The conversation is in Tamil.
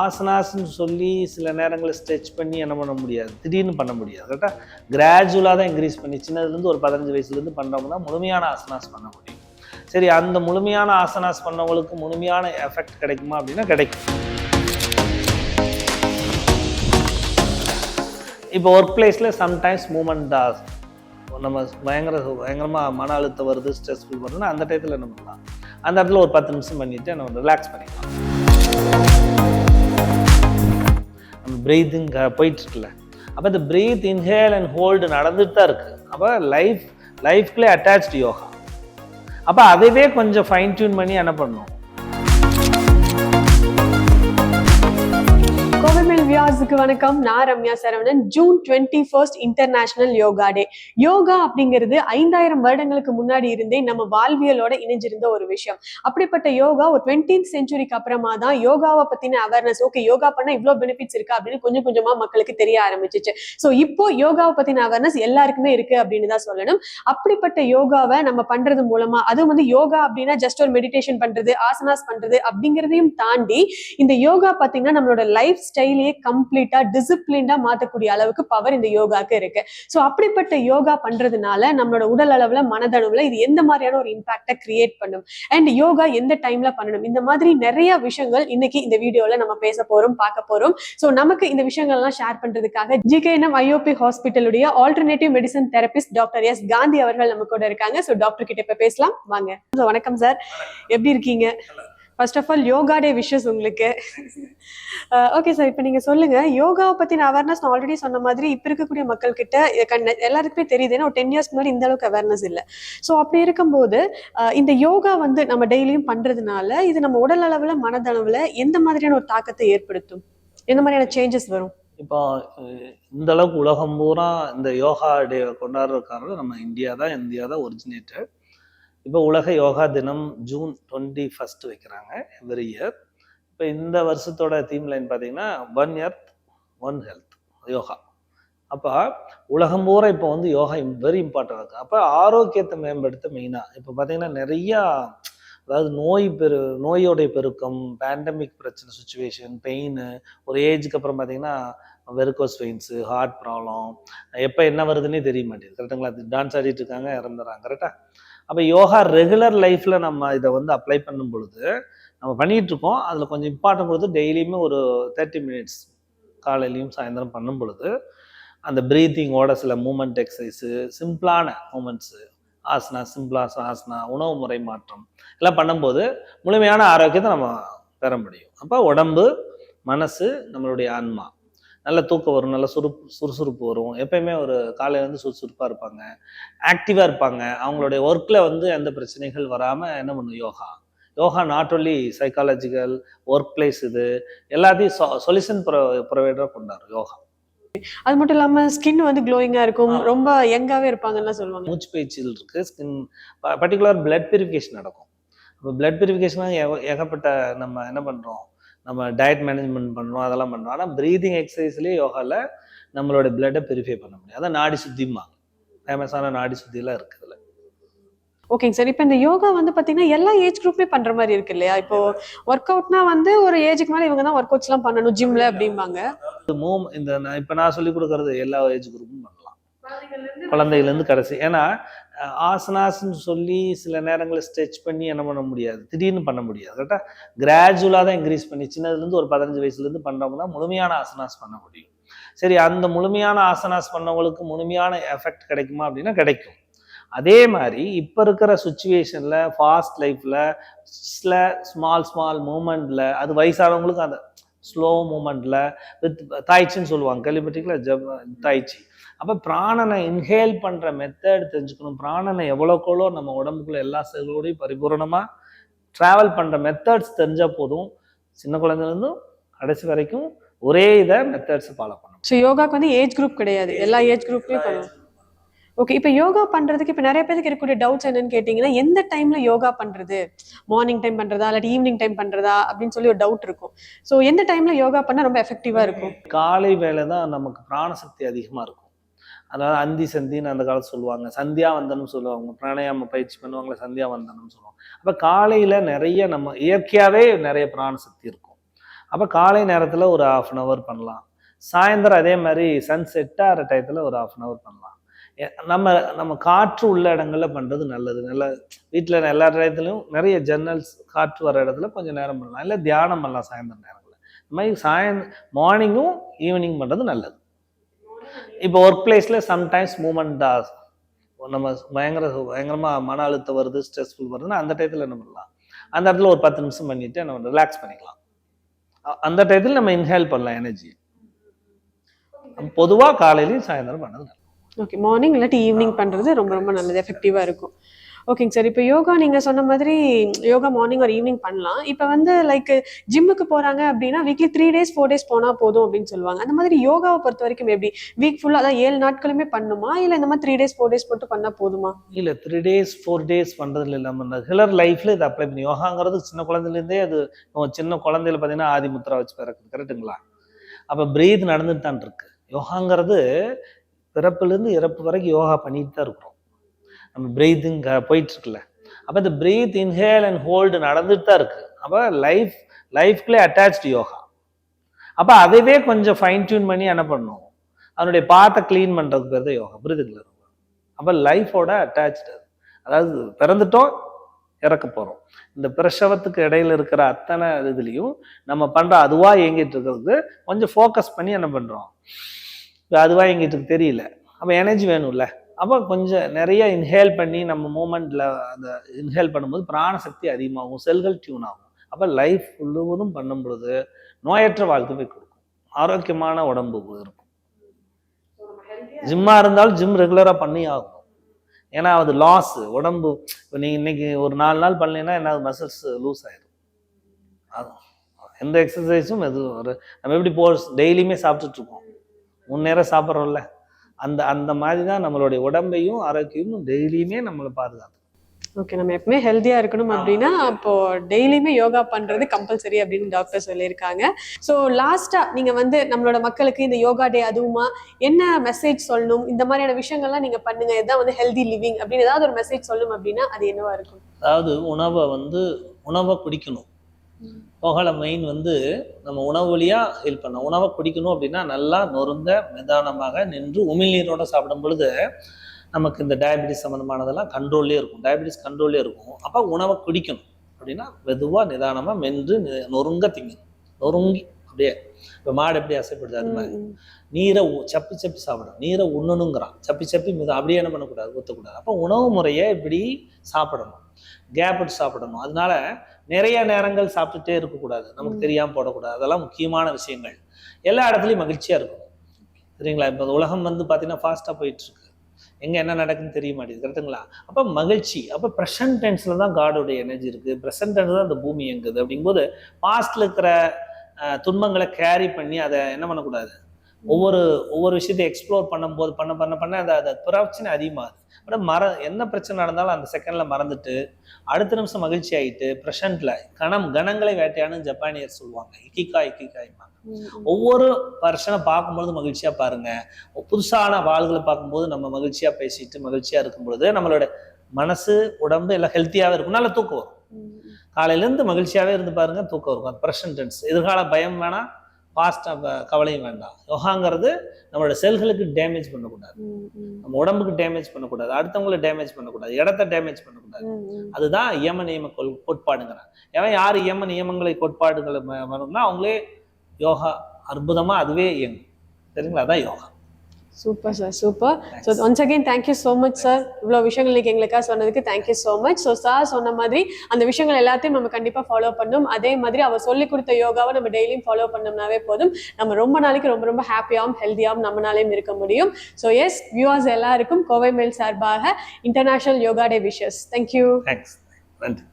ஆசனாஸ்ன்னு சொல்லி சில நேரங்களில் ஸ்ட்ரெச் பண்ணி என்ன பண்ண முடியாது, திடீர்னு பண்ண முடியாது. கரெக்டாக கிராஜுவலாக தான் இன்க்ரீஸ் பண்ணி சின்னதுலேருந்து ஒரு 15 வயசுலேருந்து பண்ணுறவங்க தான் முழுமையான ஆசனாஸ் பண்ண முடியும். சரி, அந்த முழுமையான ஆசனாஸ் பண்ணவங்களுக்கு முழுமையான எஃபெக்ட் கிடைக்குமா அப்படின்னா கிடைக்கும். இப்போ ஒர்க் பிளேஸில் சம்டைம்ஸ் மூமெண்ட் தான் நம்ம பயங்கரமாக மன அழுத்தம் வருது, ஸ்ட்ரெஸ்ஃபுல் வருதுன்னா அந்த டயத்தில் என்ன பண்ணலாம், அந்த இடத்துல ஒரு 10 நிமிஷம் பண்ணிவிட்டு நம்ம ரிலாக்ஸ் பண்ணிக்கலாம். நம்ம பிரீத்திங் போயிட்டுருக்குல்ல, அப்போ இந்த பிரீத் இன்ஹேல் அண்ட் ஹோல்டு நடந்துட்டு தான் இருக்குது. அப்போ லைஃப்குள்ளே அட்டாச்டு யோகா. அப்போ அதைவே கொஞ்சம் ஃபைன் டியூன் பண்ணி என்ன பண்ணணும். வியாஸுக்கு வணக்கம். நான் ரம்யா சரவணன். ஜூன் 21 இன்டர்நேஷனல் யோகா டே. யோகா அப்படிங்கிறது 5000 வருடங்களுக்கு முன்னாடி இருந்தே நம்ம வாழ்வியலோட இணைஞ்சிருந்த ஒரு விஷயம். அப்படிப்பட்ட யோகா ஒரு 20th செஞ்சுரிக்கு அப்புறமா தான் யோகாவை பத்தின அவேர்னஸ், ஓகே யோகா பண்ணா இவ்வளவு பெனிஃபிட்ஸ் இருக்கு அப்படின்னு கொஞ்சம் கொஞ்சமா மக்களுக்கு தெரிய ஆரம்பிச்சிச்சு. ஸோ இப்போ யோகாவை பத்தின அவேர்னஸ் எல்லாருக்குமே இருக்கு அப்படின்னு தான் சொல்லணும். அப்படிப்பட்ட யோகாவை நம்ம பண்றது மூலமா, அதுவும் வந்து யோகா அப்படின்னா ஜஸ்ட் ஒரு மெடிடேஷன் பண்றது, ஆசனாஸ் பண்றது அப்படிங்கிறதையும் தாண்டி இந்த யோகா பாத்தீங்கன்னா நம்மளோட லைஃப் ஸ்டைலே கம்ப்ளீட்டா டிசிப்ளின்டா மாத்தக்கூடிய அளவுக்கு பவர் இந்த யோகாக்கு இருக்கு. சோ அப்படிப்பட்ட யோகா பண்றதுனால நம்மளோட உடல் அளவுல, மனதளவுல இது எந்த மாதிரியான ஒரு இம்பாக்டை கிரியேட் பண்ணும், அண்ட் யோகா எந்த டைம்ல பண்ணணும், இந்த மாதிரி நிறைய விஷயங்கள் இன்னைக்கு இந்த வீடியோல நம்ம பேச போறோம், பார்க்க போறோம். சோ நமக்கு இந்த விஷயங்கள்லாம் ஷேர் பண்றதுக்காக ஜிகேஎன்எம் ஐஓபி ஹாஸ்பிட்டலுடைய alternative medicine therapist doctor S Gandhi அவர்கள் நம்ம கூட இருக்காங்க. சோ டாக்டர் கிட்ட இப்ப பேசலாம் வாங்க. வணக்கம் சார், எப்படி இருக்கீங்க? First of all yoga day wishes உங்களுக்கு. ஓகே சார், இப்போ நீங்கள் சொல்லுங்கள், யோகாவை பற்றின அவேர்னஸ் நான் ஆல்ரெடி சொன்ன மாதிரி இப்போ இருக்கக்கூடிய மக்கள்கிட்ட எல்லாருக்குமே தெரியுது. ஏன்னா ஒரு 10 இயர்ஸ்க்கு முன்னாடி இந்த அளவுக்கு அவேர்னஸ் இல்லை. ஸோ அப்படி இருக்கும்போது இந்த யோகா வந்து நம்ம டெய்லியும் பண்ணுறதுனால இது நம்ம உடல் அளவில், மனதளவில் எந்த மாதிரியான ஒரு தாக்கத்தை ஏற்படுத்தும், எந்த மாதிரியான சேஞ்சஸ் வரும்? இப்போ இந்த அளவுக்கு உலகம் பூரா இந்த யோகா டே கொண்டாடுறதுக்காக நம்ம இந்தியா தான் ஒரிஜினேட்டட். இப்போ உலக யோகா தினம் ஜூன் 21 வைக்கிறாங்க எவ்ரி இயர். இப்போ இந்த வருஷத்தோட தீம் லைன் பார்த்தீங்கன்னா 1 எர்த் 1 ஹெல்த் யோகா. அப்போ உலகம் பூரா இப்போ வந்து யோகா வெரி இம்பார்ட்டன்ட் இருக்குது. அப்போ ஆரோக்கியத்தை மேம்படுத்த மெயினாக இப்போ பார்த்தீங்கன்னா நிறையா, அதாவது நோயோடைய பெருக்கம், பேண்டமிக் பிரச்சனை, சுச்சுவேஷன், பெயின், ஒரு ஏஜுக்கு அப்புறம் பார்த்தீங்கன்னா வெரிகோஸ் வெயின்ஸு, ஹார்ட் ப்ராப்ளம், எப்போ என்ன வருதுன்னே தெரிய மாட்டேங்குது. கரெக்டுங்களா? டான்ஸ் ஆடிட்டு இருக்காங்க, இறந்துறாங்க. கரெக்டாக? அப்போ யோகா ரெகுலர் லைஃப்பில் நம்ம இதை வந்து அப்ளை பண்ணும் பொழுது நம்ம பண்ணிகிட்ருக்கோம். அதில் கொஞ்சம் இம்பார்ட்டன் கொடுத்து டெய்லியுமே ஒரு 30 மினிட்ஸ் காலையிலையும் சாயந்தரம் பண்ணும் பொழுது அந்த ப்ரீத்திங்கோட சில மூமெண்ட் எக்ஸசைஸு, சிம்பிளான மூமெண்ட்ஸு, ஆசனா, ஆசனா, உணவு முறை மாற்றம் எல்லாம் பண்ணும்போது முழுமையான ஆரோக்கியத்தை நம்ம பெற முடியும். அப்போ உடம்பு, மனசு, நம்மளுடைய ஆன்மா நல்ல தூக்கம் வரும், நல்ல சுறுசுறுப்பு வரும். எப்பயுமே ஒரு காலையில வந்து சுறுசுறுப்பாக இருப்பாங்க, ஆக்டிவாக இருப்பாங்க. அவங்களுடைய ஒர்க்கில் வந்து எந்த பிரச்சனைகள் வராமல் என்ன பண்ணும் yoga not only psychological, work place, இது எல்லாத்தையும் சொல்யூஷன் ப்ரொவைடராக கொண்டாடும் யோகா. அது மட்டும் இல்லாமல் ஸ்கின் வந்து க்ளோயிங்காக இருக்கும், ரொம்ப யங்காகவே இருப்பாங்கன்னு சொல்லுவாங்க. மூச்சு பயிற்சியில் இருக்குது. ஸ்கின் பர்டிகுலர் பிளட் பியூரிஃபிகேஷன் நடக்கும். இப்போ பிளட் பியூரிஃபிகேஷன் ஏகப்பட்ட நம்ம என்ன பண்ணுறோம், நம்ம டயட் மேனேஜ்மெண்ட் பண்ணுறோம், அதெல்லாம் பண்ணுறோம். ஆனால் ப்ரீதிங் எக்ஸசைஸ்லேயே யோகாவில் நம்மளோட பிளட்டை பியூரிஃபை பண்ண முடியும். அதான் நாடி சுத்திமா, ஃபேமஸான நாடி சுத்தியெல்லாம் இருக்குதுல. ஓகேங்க சார். இப்போ இந்த யோகா வந்து பார்த்தீங்கன்னா எல்லா ஏஜ் குரூப்லேயும் பண்ணுற மாதிரி இருக்கு இல்லையா? இப்போ ஒர்க் அவுட்னா வந்து ஒரு ஏஜுக்கு மேலே இவங்க தான் ஒர்க் அவுட்ஸ்லாம் பண்ணணும் ஜிம்ல அப்படிம்பாங்க. இப்போ நான் சொல்லிக் கொடுக்கறது எல்லா ஏஜ் குரூப்பும் பண்ணலாம், குழந்தைகள்லேருந்து கடைசி. ஏன்னா ஆசனாஸ்ன்னு சொல்லி சில நேரங்களில் ஸ்ட்ரெச் பண்ணி என்ன பண்ண முடியாது, திடீர்னு பண்ண முடியாது. கரெக்டாக கிராஜுவலாக தான் இன்க்ரீஸ் பண்ணி சின்னதுலேருந்து ஒரு 15 வயசுலேருந்து பண்ணுறவங்க தான் முழுமையான ஆசனாஸ் பண்ண முடியும். சரி, அந்த முழுமையான ஆசனாஸ் பண்ணவங்களுக்கு முழுமையான எஃபெக்ட் கிடைக்குமா அப்படின்னா கிடைக்கும். அதே மாதிரி இப்போ இருக்கிற சுச்சுவேஷனில், ஃபாஸ்ட் லைஃப்பில், சில ஸ்மால் மூமெண்ட்டில், அது வயசானவங்களுக்கு அந்த ஸ்லோ மூமெண்ட்டில் வித் தாய்ச்சின்னு சொல்லுவாங்க, கேள்விப்பட்டீங்களா? தாய்ச்சி. அப்போ பிராணனை இன்ஹேல் பண்ணுற மெத்தட் தெரிஞ்சுக்கணும். பிராணனை எவ்வளோக்கெவ்வளோ நம்ம உடம்புக்குள்ள எல்லா செல்களோடையும் பரிபூர்ணமாக ட்ராவல் பண்ணுற மெத்தட்ஸ் தெரிஞ்சால் போதும். சின்ன குழந்தைலேருந்தும் கடைசி வரைக்கும் ஒரே இதை மெத்தட்ஸ் ஃபாலோ பண்ணணும். ஸோ யோகாக்கு வந்து ஏஜ் குரூப் கிடையாது, எல்லா ஏஜ் குரூப்லேயும் பண்ணணும். ஓகே, இப்போ யோகா பண்றதுக்கு இப்போ நிறைய பேருக்கு இருக்கக்கூடிய டவுட்ஸ் என்னன்னு கேட்டீங்கன்னா, எந்த டைம்ல யோகா பண்றது, மார்னிங் டைம் பண்றதா இல்லாட்டி ஈவினிங் டைம் பண்றதா அப்படின்னு சொல்லி ஒரு டவுட் இருக்கும். ஸோ எந்த டைம்ல யோகா பண்ணா ரொம்ப எஃபெக்டிவா இருக்கும்? காலை வேலை தான் நமக்கு பிராணசக்தி அதிகமாக இருக்கும். அதாவது அந்தி சந்தின்னு அந்த காலத்து சொல்லுவாங்க, சந்தியா வந்தனம் சொல்லுவாங்க, பிராணாயாம பயிற்சி பண்ணுவாங்களே சந்தியா வந்தனம் சொல்லுவாங்க. அப்போ காலையில் நிறைய நம்ம இயற்கையாகவே நிறைய பிராணசக்தி இருக்கும். அப்போ காலை நேரத்தில் ஒரு 1/2 hour பண்ணலாம். சாயந்தரம் அதே மாதிரி சன் செட் ஆகிற டயத்தில் ஒரு 1/2 hour பண்ணலாம். நம்ம காற்று உள்ள இடங்கள்ல பண்ணுறது நல்லது. நல்ல வீட்டில் எல்லா இடத்துலையும் நிறைய ஜன்னல்ஸ் காற்று வர இடத்துல கொஞ்சம் நேரம் பண்ணலாம். இல்லை தியானம் பண்ணலாம் சாயந்தரம் நேரங்களில். இந்த மாதிரி மார்னிங்கும் ஈவினிங் பண்ணுறது நல்லது. இப்போ ஒர்க் பிளேஸில் சம்டைம்ஸ் மூமெண்ட் நம்ம பயங்கரமாக மன அழுத்தம் வருது, ஸ்ட்ரெஸ்ஃபுல் வருதுன்னா அந்த டயத்தில் என்ன பண்ணலாம், அந்த இடத்துல ஒரு 10 நிமிஷம் பண்ணிட்டு நம்ம ரிலாக்ஸ் பண்ணிக்கலாம். அந்த டயத்தில் நம்ம இன்ஹேல் பண்ணலாம் எனர்ஜி. பொதுவாக காலையிலையும் சாயந்தரம் பண்ணது நல்லது. ஓகே, மார்னிங் இல்லாட்டி ஈவினிங் பண்ணுறது ரொம்ப ரொம்ப நல்லது, எஃபெக்டிவாக இருக்கும். ஓகேங்க சார். இப்போ யோகா நீங்கள் சொன்ன மாதிரி யோகா மார்னிங் ஒரு ஈவினிங் பண்ணலாம். இப்போ வந்து லைக் ஜிம்முக்கு போகிறாங்க அப்படின்னா வீக்லி 3 days 4 days போனால் போதும் அப்படின்னு சொல்லுவாங்க. அந்த மாதிரி யோகாவை பொறுத்த வரைக்கும் எப்படி வீக் ஃபுல்லாக அதான் 7 நாட்களுமே பண்ணுமா, இல்லை இந்த மாதிரி 3 days 4 days மட்டும் பண்ணால் போதுமா? இல்லை, 3 days 4 days பண்ணுறதுல இல்லாமல் ரெகுலர் லைஃப்பில் இது அப்ளை பண்ணி யோகாங்கிறது சின்ன குழந்தைலேருந்தே அது சின்ன குழந்தையில பார்த்தீங்கன்னா ஆதி முத்ரா வச்சு பிறக்குது, கரெக்டுங்களா? அப்போ பிரீத் நடந்துட்டு தான் இருக்கு. யோகாங்கிறது பிறப்புலேருந்து இறப்பு வரைக்கும் யோகா பண்ணிட்டு தான் இருக்கிறோம். நம்ம பிரீத்திங் போயிட்டு இருக்குல்ல, அப்போ இந்த பிரீத் இன்ஹேல் அண்ட் ஹோல்டு நடந்துட்டு தான் இருக்கு. அப்போ லைஃப்குள்ளே அட்டாச்டு யோகா. அப்போ அதைவே கொஞ்சம் ஃபைன் டியூன் பண்ணி என்ன பண்ணணும், அதனுடைய பாத்தை க்ளீன் பண்ணுறதுக்கு பேர் தான் யோகா, பிரீதிங்கில் இருக்கும். அப்போ லைஃபோட அட்டாச்சு. அதாவது பிறந்துட்டோம், இறக்க போகிறோம். இந்த பிரசவத்துக்கு இடையில இருக்கிற அத்தனை இதுலேயும் நம்ம பண்ணுற அதுவாக இயங்கிட்டு இருக்கிறதுக்கு கொஞ்சம் ஃபோக்கஸ் பண்ணி என்ன பண்ணுறோம், அதுவாக எங்கிட்ட தெரியல. அப்போ எனர்ஜி வேணும்ல, அப்போ கொஞ்சம் நிறைய இன்ஹேல் பண்ணி நம்ம மூமெண்ட்டில் அந்த இன்ஹேல் பண்ணும்போது பிராணசக்தி அதிகமாகும், செல்கள் டியூன் ஆகும். அப்போ லைஃப் முழுவதும் பண்ணும் பொழுது நோயற்ற வாழ்க்கை போய் கொடுக்கும், ஆரோக்கியமான உடம்பு இருக்கும். ஜிம்மாக இருந்தாலும் ஜிம் ரெகுலராக பண்ணி ஆகும். ஏன்னா அது லாஸ் உடம்பு. இப்போ நீங்கள் இன்னைக்கு ஒரு 4 நாள் பண்ணலைன்னா என்ன மசில்ஸ் லூஸ் ஆயிடும். அது எந்த எக்ஸசைஸும் நம்ம எப்படி டெய்லியுமே சாப்பிட்டுட்டு இருக்கோம், 3 நேரம் சாப்பிட்றோம்ல, அந்த மாதிரி தான் நம்மளுடைய உடம்பையும் ஆரோக்கியமும் டெய்லியுமே நம்மளை பாதுகாக்கும். ஓகே, நம்ம எப்பவுமே ஹெல்த்தியா இருக்கணும் அப்படின்னா அப்போ டெய்லியுமே யோகா பண்றது கம்பல்சரி அப்படின்னு டாக்டர் சொல்லியிருக்காங்க. ஸோ லாஸ்டா நீங்க வந்து நம்மளோட மக்களுக்கு இந்த யோகா டே அதுவுமா என்ன மெசேஜ் சொல்லணும், இந்த மாதிரியான விஷயங்கள்லாம் நீங்க பண்ணுங்க, இதான் வந்து ஹெல்தி லிவிங் அப்படின்னு ஏதாவது ஒரு மெசேஜ் சொல்லணும் அப்படின்னா அது என்னவா இருக்கும்? அதாவது உணவை குடிக்கணும். யோகால மெயின் வந்து நம்ம உணவு வழியா ஹெல்ப் பண்ணணும். உணவை குடிக்கணும் அப்படின்னா நல்லா நொறுங்க நிதானமாக நின்று உமிழ்நீரோட சாப்பிடும் பொழுது நமக்கு இந்த டயபெட்டிஸ் சம்மந்தமானதெல்லாம் கண்ட்ரோல்லே இருக்கும், டயபெட்டிஸ் கண்ட்ரோல்லே இருக்கும். அப்போ உணவை குடிக்கணும் அப்படின்னா மெதுவாக நிதானமாக மென்று நொறுங்க திங்கணும். நொறுங்கி அப்படியே இப்போ மாடு எப்படி அசைப்படுது அது மாதிரி நீரை சப்பி சப்பி சாப்பிடணும். நீரை உண்ணணுங்கிறான், சப்பி சப்பி அப்படியே என்ன பண்ணக்கூடாது, ஊற்றக்கூடாது. அப்போ உணவு முறையை இப்படி சாப்பிடணும், கேப் விட்டு சாப்பிடணும். அதனால நிறைய நேரங்கள் சாப்பிட்டுட்டே இருக்கக்கூடாது, நமக்கு தெரியாமல் போடக்கூடாது. அதெல்லாம் முக்கியமான விஷயங்கள். எல்லா இடத்துலையும் மகிழ்ச்சியாக இருக்கணும், சரிங்களா? இப்போ உலகம் வந்து பார்த்தீங்கன்னா ஃபாஸ்ட்டாக போயிட்டு இருக்கு, எங்கே என்ன நடக்குன்னு தெரிய மாட்டேங்குது, கரெக்டுங்களா? அப்போ மகிழ்ச்சி, அப்போ ப்ரெசன்ட் டென்ஸில் தான் காடோடைய எனர்ஜி இருக்குது, ப்ரெசன்ட் டென்ஸ் தான் அந்த பூமி இயங்குது. அப்படிங்கும்போது பாஸ்டில் இருக்கிற துன்பங்களை கேரி பண்ணி அதை என்ன பண்ணக்கூடாது, ஒவ்வொரு விஷயத்தை எக்ஸ்ப்ளோர் பண்ணும்போது பண்ண அந்த பிரச்சனை அதிகமாகுது. பட் என்ன பிரச்சனை நடந்தாலும் அந்த செகண்ட்ல மறந்துட்டு அடுத்த நிமிஷம் மகிழ்ச்சி ஆகிட்டு ப்ரெசன்ட்ல கணங்களை வேட்டையானு ஜப்பானியர் சொல்லுவாங்க, இக்கிகாய்மாங்க. ஒவ்வொரு பர்சனை பார்க்கும்பொழுது மகிழ்ச்சியா பாருங்க. புதுசான வாள்களை பார்க்கும்போது நம்ம மகிழ்ச்சியா பேசிட்டு மகிழ்ச்சியா இருக்கும் பொழுது நம்மளோட மனசு உடம்பு எல்லாம் ஹெல்த்தியாவே இருக்கும், நல்ல தூக்கம் வரும். காலையில இருந்து மகிழ்ச்சியாவே இருந்து பாருங்க, தூக்கம் இருக்கும். அது ப்ரெசன்ட் டென்ஸ். எதிர்கால பயம் வேணாம், பாஸ்ட் கவலையும் வேண்டாம். யோகாங்கிறது நம்மளோட செல்களுக்கு டேமேஜ் பண்ணக்கூடாது, நம்ம உடம்புக்கு டேமேஜ் பண்ணக்கூடாது, அடுத்தவங்களை டேமேஜ் பண்ணக்கூடாது, இடத்த டேமேஜ் பண்ணக்கூடாது. அதுதான் யம நியம கோட்பாடுங்கிறாங்க. ஏன் யார் யம நியமங்களை கோட்பாடுகளை வரணும்னா அவங்களே யோகா அற்புதமா அதுவே இயங்கும், சரிங்களா? அதான் yoga. Super sir, super. So once again thank you so much sir, இவ்வளோ விஷயங்கள் இன்னைக்கு எங்களுக்காக சொன்னதுக்கு thank you so much. So sir சொன்ன மாதிரி அந்த விஷயங்கள் எல்லாத்தையும் நம்ம கண்டிப்பாக ஃபாலோ பண்ணணும். அதே மாதிரி அவர் சொல்லி கொடுத்த யோகாவை நம்ம டெய்லியும் ஃபாலோ பண்ணோம்னாவே போதும், நம்ம ரொம்ப நாளைக்கு ரொம்ப ரொம்ப ஹாப்பியாகவும் ஹெல்த்தியாகவும் நம்மளாலையும் இருக்க முடியும். ஸோ எஸ் வியூவர்ஸ் எல்லாருக்கும் கோவை மெயில் சார்பாக international yoga day wishes. Thank you. Thanks. நன்றி.